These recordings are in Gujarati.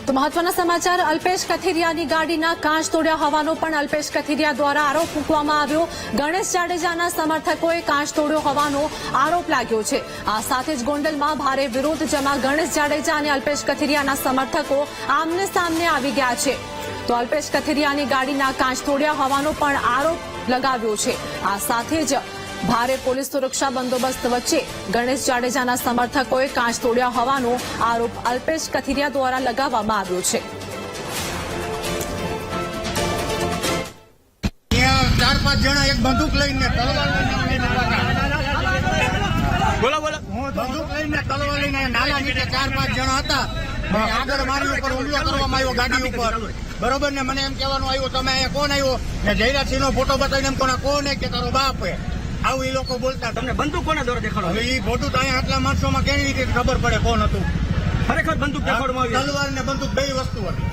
તો મહત્વના સમાચાર અલ્પેશ કથિરિયાની ગાડીના કાચ તોડ્યા હોવાનો પણ અલ્પેશ કથિરિયા દ્વારા આરોપ મૂકવામાં આવ્યો। ગણેશ જાડેજાના સમર્થકોએ કાચ તોડ્યો હોવાનો આરોપ લાગ્યો છે। આ સાથે જ ગોંડલમાં ભારે વિરોધ, જેમાં ગણેશ જાડેજા અને અલ્પેશ કથિરિયાના સમર્થકો આમને સામને આવી ગયા છે। તો અલ્પેશ કથિરિયાની ગાડીના કાચ તોડ્યા હોવાનો પણ આરોપ લગાવ્યો છે। આ સાથે જ ભારે પોલીસ સુરક્ષા બંદોબસ્ત વચ્ચે ગણેશ જાડેજાના સમર્થકોએ કાચ તોડ્યા હોવાનો આરોપ અલ્પેશ કથિરિયા દ્વારા લગાવવામાં આવ્યો છે। ચાર પાંચ જણા એક બંદૂક લઈને બંદૂક લઈને તલવાર લઈને નાલા નીચે 4-5 જણા હતા। આગળ મારી ઉપર હુમલો કરવામાં આવ્યો ગાડી ઉપર, બરોબર ને। મને એમ કહેવાનું આવ્યું તમે અહીંયા કોણ આવ્યો, ને જયરાજસિંહ નો ફોટો બતાવીને એમ કોણ કે તારો બાપ હે, આવું એ લોકો બોલતા। તમને બંદૂક કોના દ્વારા દેખાડો? હવે એ ફોટો તો અહીંયા આટલા માણસોમાં કેવી રીતે ખબર પડે કોણ હતું? ખરેખર બંદૂક દેખાડવામાં આવી, તલવાર ને બંદૂક બે વસ્તુ હતી।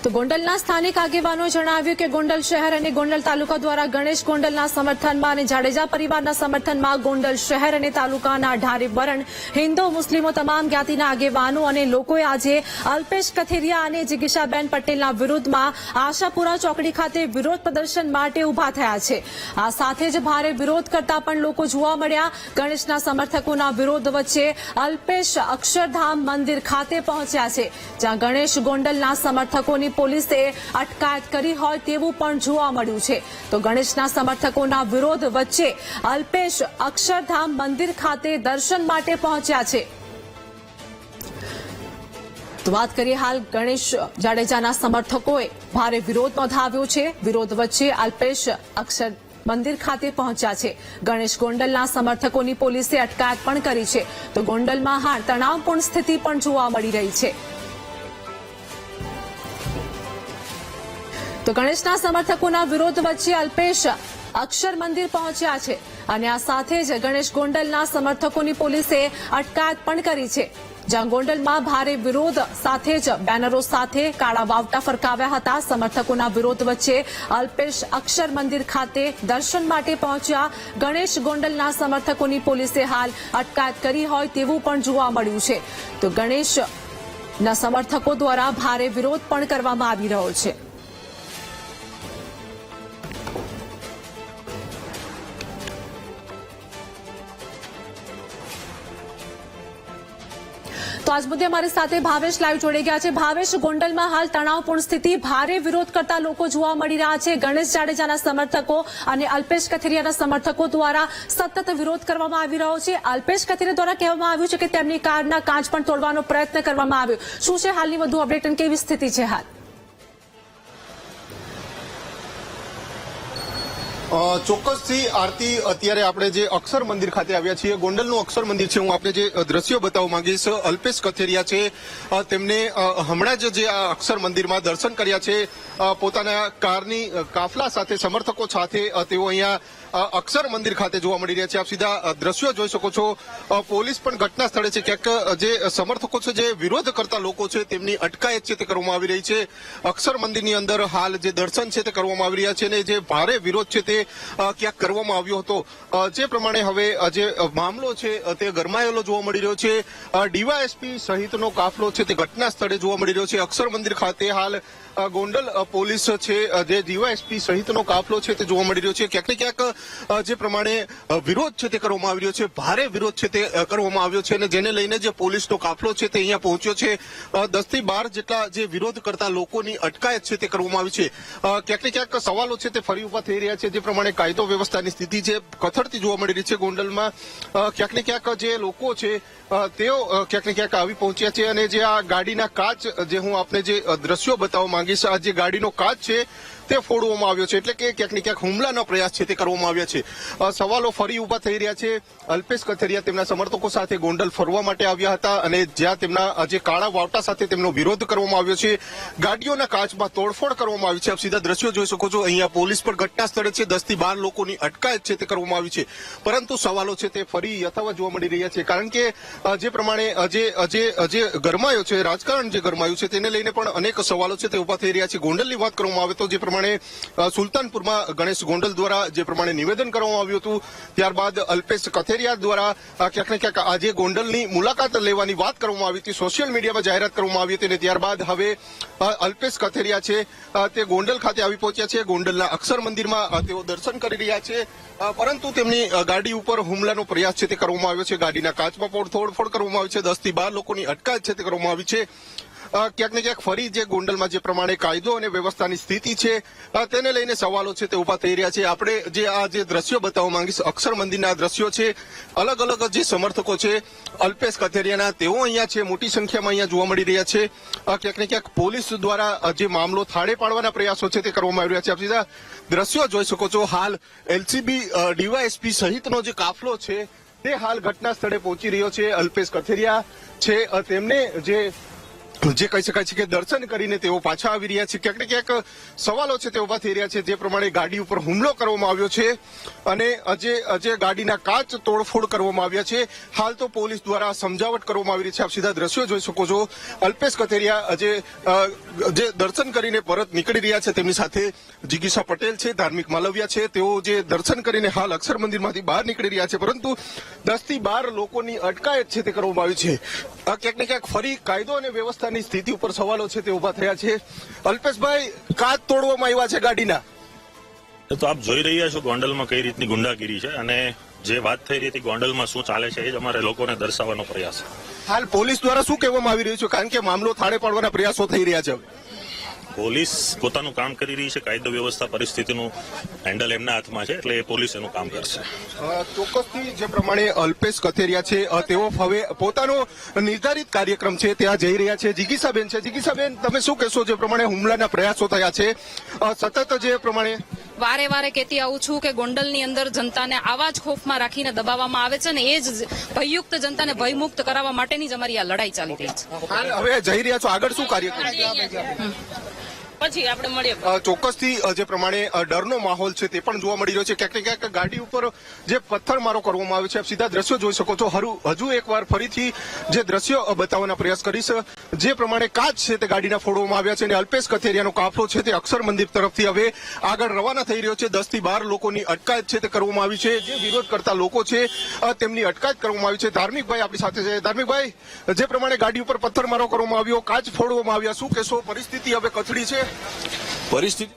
તો ગોંડલના સ્થાનિક આગેવાનોએ જણાવ્યું કે ગોંડલ શહેર અને ગોંડલ તાલુકા દ્વારા ગણેશ ગોંડલના સમર્થનમાં અને જાડેજા પરિવારના સમર્થનમાં ગોંડલ શહેર અને તાલુકાના અઢારે વરણ હિન્દુ મુસ્લિમો તમામ જ્ઞાતિના આગેવાનો અને લોકોએ આજે અલ્પેશ કથિરિયા અને જિગીશાબેન પટેલના વિરોધમાં આશાપુરા ચોકડી ખાતે વિરોધ પ્રદર્શન માટે ઉભા થયા છે। આ સાથે જ ભારે વિરોધ કરતા પણ લોકો જોવા મળ્યા। ગણેશના સમર્થકોના વિરોધ વચ્ચે અલ્પેશ અક્ષરધામ મંદિર ખાતે પહોંચ્યા છે, જ્યાં ગણેશ ગોંડલના સમર્થકોની પોલીસે અટકાયત કરી હોય તેવું પણ જોવા મળ્યું છે। તો ગણેશના સમર્થકોના વિરોધ વચ્ચે અલ્પેશ અક્ષરધામ મંદિર ખાતે દર્શન માટે પહોંચ્યા છે। તો વાત કરીએ હાલ ગણેશ જાડેજાના સમર્થકોએ ભારે વિરોધ નોંધાવ્યો છે। વિરોધ વચ્ચે અલ્પેશ અક્ષર મંદિર ખાતે પહોંચ્યા છે। ગણેશ ગોંડલના સમર્થકોની પોલીસે અટકાયત પણ કરી છે। તો ગોંડલમાં હાલ તણાવપૂર્ણ સ્થિતિ પણ જોવા મળી રહી છે। તો ગણેશના સમર્થકોના વિરોધ વચ્ચે અલ્પેશ અક્ષર મંદિર પહોંચ્યા છે અને આ સાથે જ ગણેશ ગોંડલના સમર્થકોની પોલીસે અટકાયત પણ કરી છે, જ્યાં ગોંડલમાં ભારે વિરોધ સાથે જ બેનરો સાથે કાળા વાવટા ફરકાવ્યા હતા। સમર્થકોના વિરોધ વચ્ચે અલ્પેશ અક્ષર મંદિર ખાતે દર્શન માટે પહોંચ્યા ગણેશ ગોંડલના સમર્થકોની પોલીસે હાલ અટકાયત કરી હોય તેવું પણ જોવા મળ્યું છે। તો ગણેશના સમર્થકો દ્વારા ભારે વિરોધ પણ કરવામાં આવી રહ્યો છે। તો આજ મુદ્દે અમારી સાથે ભાવેશ લાઈવ જોડી ગયા છે। ભાવેશ, ગોંડલમાં હાલ તણાવપૂર્ણ સ્થિતિ, ભારે વિરોધ કરતા લોકો જોવા મળી રહ્યા છે। ગણેશ જાડેજાના સમર્થકો અને અલ્પેશ કથિરિયાના સમર્થકો દ્વારા સતત વિરોધ કરવામાં આવી રહ્યો છે। અલ્પેશ કથિરિયા દ્વારા કહેવામાં આવ્યું છે કે તેમની કારના કાચ પણ તોડવાનો પ્રયત્ન કરવામાં આવ્યો। શું છે હાલની વધુ અપડેટ અને કેવી સ્થિતિ છે હાલ? ચોક્કસથી આરતી, અત્યારે આપણે જે અક્ષર મંદિર ખાતે આવ્યા છીએ, ગોંડલનું અક્ષર મંદિર છે। હું આપને જે દ્રશ્યો બતાવવા માંગીશ, અલ્પેશ કથિરિયા છે, તેમને હમણાં જ જે આ અક્ષર મંદિરમાં દર્શન કર્યા છે, પોતાના કારની કાફલા સાથે, સમર્થકો સાથે તેઓ અહીંયા અક્ષર મંદિર ખાતે જોવા મળી રહ્યા છે। આપ સીધા દ્રશ્યો જોઈ શકો છો। પોલીસ પણ ઘટના સ્થળે છે। ક્યાંક જે સમર્થકો છે, જે વિરોધ કરતા લોકો છે, તેમની અટકાયત છે તે કરવામાં આવી રહી છે। અક્ષર મંદિરની અંદર હાલ જે દર્શન છે તે કરવામાં આવી રહ્યા છે અને જે ભારે વિરોધ છે તે ક્યાંક કરવામાં આવ્યો હતો। જે પ્રમાણે હવે જે મામલો છે તે ગરમાયેલો જોવા મળી રહ્યો છે। ડીવાયએસપી સહિતનો કાફલો છે તે ઘટના સ્થળે જોવા મળી રહ્યો છે। અક્ષર મંદિર ખાતે હાલ ગોંડલ પોલીસ છે, જે ડીવાયએસપી સહિતનો કાફલો છે તે જોવા મળી રહ્યો છે। ક્યાંક ને ક્યાંક જે પ્રમાણે વિરોધ છે તે કરવામાં આવી રહ્યો છે, ભારે વિરોધ છે તે કરવામાં આવ્યો છે અને જેને લઈને જે પોલીસનો કાફલો છે તે અહીંયા પહોંચ્યો છે। 10 થી 12 જેટલા જે વિરોધ કરતા લોકોની અટકાયત છે તે કરવામાં આવી છે। ક્યાંક ને ક્યાંક સવાલો છે તે ફરી ઉભા થઈ રહ્યા છે। જે પ્રમાણે કાયદો વ્યવસ્થાની સ્થિતિ છે કથળતી જોવા મળી રહી છે ગોંડલમાં। ક્યાંક ને ક્યાંક જે લોકો છે તેઓ ક્યાંક ને ક્યાંક આવી પહોંચ્યા છે અને જે આ ગાડીના કાચ, જે હું આપને જે દ્રશ્યો બતાવવા માંગીશ, આ જે ગાડીનો કાચ છે તે ફોડવામાં આવ્યો છે, એટલે કે ક્યાંક ને ક્યાંક હુમલાનો પ્રયાસ છે તે કરવામાં આવ્યા છે। સવાલો ફરી ઉભા થઈ રહ્યા છે। અલ્પેશ કથિરિયા તેમના સમર્થકો સાથે ગોંડલ ફરવા માટે આવ્યા હતા અને જ્યાં તેમના જે કાળા વાવટા સાથે તેમનો વિરોધ કરવામાં આવ્યો છે, ગાડીઓના કાચમાં તોડફોડ કરવામાં આવી છે। આપ સીધા દ્રશ્યો જોઈ શકો છો। અહીંયા પોલીસ પણ ઘટના સ્થળે છે। 10 થી 12 લોકોની અટકાયત છે તે કરવામાં આવી છે, પરંતુ સવાલો છે તે ફરી યથાવત જોવા મળી રહ્યા છે। કારણ કે જે પ્રમાણે જે ગરમાયો છે, રાજકારણ જે ગરમાયું છે તેને લઈને પણ અનેક સવાલો છે તે ઉભા થઈ રહ્યા છે। ગોંડલની વાત કરવામાં આવે તો જે પ્રમાણે પ્રમાણે સુલતાનપુરમાં ગણેશ ગોંડલ દ્વારા જે પ્રમાણે નિવેદન કરવામાં આવ્યું હતું, ત્યારબાદ અલ્પેશ કથેરિયા દ્વારા ક્યાંક ને ક્યાંક આજે ગોંડલની મુલાકાત લેવાની વાત કરવામાં આવી હતી, સોશિયલ મીડિયામાં જાહેરાત કરવામાં આવી હતી અને ત્યારબાદ હવે અલ્પેશ કથેરિયા છે તે ગોંડલ ખાતે આવી પહોંચ્યા છે. ગોંડલના અક્ષર મંદિરમાં તેઓ દર્શન કરી રહ્યા છે, પરંતુ તેમની ગાડી ઉપર હુમલાનો પ્રયાસ છે તે કરવામાં આવ્યો છે. ગાડીના કાચમાં તોડફોડ કરવામાં આવી છે, 10 થી 12 લોકોની અટકાયત છે તે કરવામાં આવી છે. ક્યાંક ને ક્યાંક ફરી જે ગોંડલમાં જે પ્રમાણે કાયદો અને વ્યવસ્થાની સ્થિતિ છે તેને લઈને સવાલો છે તે ઉભા થઈ રહ્યા છે. આપણે જે દ્રશ્યો બતાવવા માંગીશ, અક્ષર મંદિરના દ્રશ્યો છે, અલગ અલગ જે સમર્થકો છે અલ્પેશ કથેરિયાના તેઓ અહીંયા છે, મોટી સંખ્યામાં અહીંયા જોવા મળી રહ્યા છે. ક્યાંક ને ક્યાંક પોલીસ દ્વારા જે મામલો થાળે પાડવાના પ્રયાસો છે તે કરવામાં આવી રહ્યા છે. આપ સીધા દ્રશ્યો જોઈ શકો છો. હાલ એલસીબી ડીવાયએસપી સહિતનો જે કાફલો છે તે હાલ ઘટના સ્થળે પહોંચી રહ્યો છે. અલ્પેશ કથેરિયા છે તેમને જે કહી શકાય છે કે દર્શન કરીને તેઓ પાછા આવી રહ્યા છે. ક્યાંક ને ક્યાંક સવાલો છે તે ઉભા થઈ રહ્યા છે. જે પ્રમાણે ગાડી ઉપર હુમલો કરવામાં આવ્યો છે અને જે ગાડીના કાચ તોડફોડ કરવામાં આવ્યા છે, હાલ તો પોલીસ દ્વારા સમજાવટ કરવામાં આવી રહી છે. આપ સીધા દ્રશ્યો જોઈ શકો છો. અલ્પેશ કથેરિયા જે દર્શન કરીને પરત નીકળી રહ્યા છે, તેમની સાથે જિગીશા પટેલ છે, ધાર્મિક માલવિયા છે, તેઓ જે દર્શન કરીને હાલ અક્ષર મંદિરમાંથી બહાર નીકળી રહ્યા છે, પરંતુ 10 થી 12 લોકોની અટકાયત છે તે કરવામાં આવી છે. ક્યાંક ને ક્યાંક ફરી કાયદો અને વ્યવસ્થાની સ્થિતિ ઉપર સવાલો છે તે ઉભા થયા છે. અલ્પેશભાઈ, કાચ તોડવામાં આવ્યા છે ગાડીના. તો આપ જોઈ રહ્યા છો ગોંડલમાં કઈ રીતની ગુંડાગીરી છે અને જે વાત થઈ રહી હતી ગોંડલમાં શું ચાલે છે એ જ અમારે લોકોને દર્શાવવાનો પ્રયાસ છે. હાલ પોલીસ દ્વારા શું કહેવામાં આવી રહ્યું છે, કારણ કે મામલો થાળે પાડવાના પ્રયાસો થઈ રહ્યા છે? પોલીસ પોતાનું કામ કરી રહી છે, કાયદો વ્યવસ્થા પરિસ્થિતિનું હેન્ડલ એમના હાથમાં છે, એટલે એ પોલીસ એનું કામ કરશે. ચોક્કસથી જે પ્રમાણે અલ્પેશ કથેરિયા છે તેઓ હવે પોતાનો નિર્ધારિત કાર્યક્રમ છે ત્યાં જઈ રહ્યા છે. જિગીશાબેન છે, જિગીશાબેન તમે શું કહેશો? જે પ્રમાણે હુમલાના પ્રયાસો થયા છે, સતત જે પ્રમાણે વારે વારે કહેતી આવું છું કે ગોંડલની અંદર જનતાને આવા જ ખોફમાં રાખીને દબાવવામાં આવે છે ને એ જ ભયયુક્ત જનતાને ભયમુક્ત કરાવવા માટેની જ અમારી આ લડાઈ ચાલી રહી છે. હાલ હવે જઈ રહ્યા છો, આગળ શું કાર્યક્રમ? પછી આપણે મળીએ. ચોક્કસથી જે પ્રમાણે ડરનો માહોલ છે તે પણ જોવા મળી રહ્યો છે. ક્યાંક ને ક્યાંક ગાડી ઉપર જે પથ્થરમારો કરવામાં આવ્યો છે, આપ સીધા દ્રશ્યો જોઈ શકો છો. હજુ એકવાર ફરીથી જે દ્રશ્યો બતાવવાના પ્રયાસ કરીશ. જે પ્રમાણે કાચ છે તે ગાડીના ફોડવામાં આવ્યા છે અને અલ્પેશ કથેરિયાનો કાફલો છે તે અક્ષર મંદિર તરફથી હવે આગળ રવાના થઈ રહ્યો છે. 10 થી 12 લોકોની અટકાયત છે તે કરવામાં આવી છે. જે વિરોધ કરતા લોકો છે તેમની અટકાયત કરવામાં આવી છે. ધાર્મિકભાઈ આપણી સાથે છે. ધાર્મિકભાઈ, જે પ્રમાણે ગાડી ઉપર પથ્થરમારો કરવામાં આવ્યો, કાચ ફોડવામાં આવ્યા, શું કહેશો? પરિસ્થિતિ હવે કથળી છે? પરિસ્થિતિ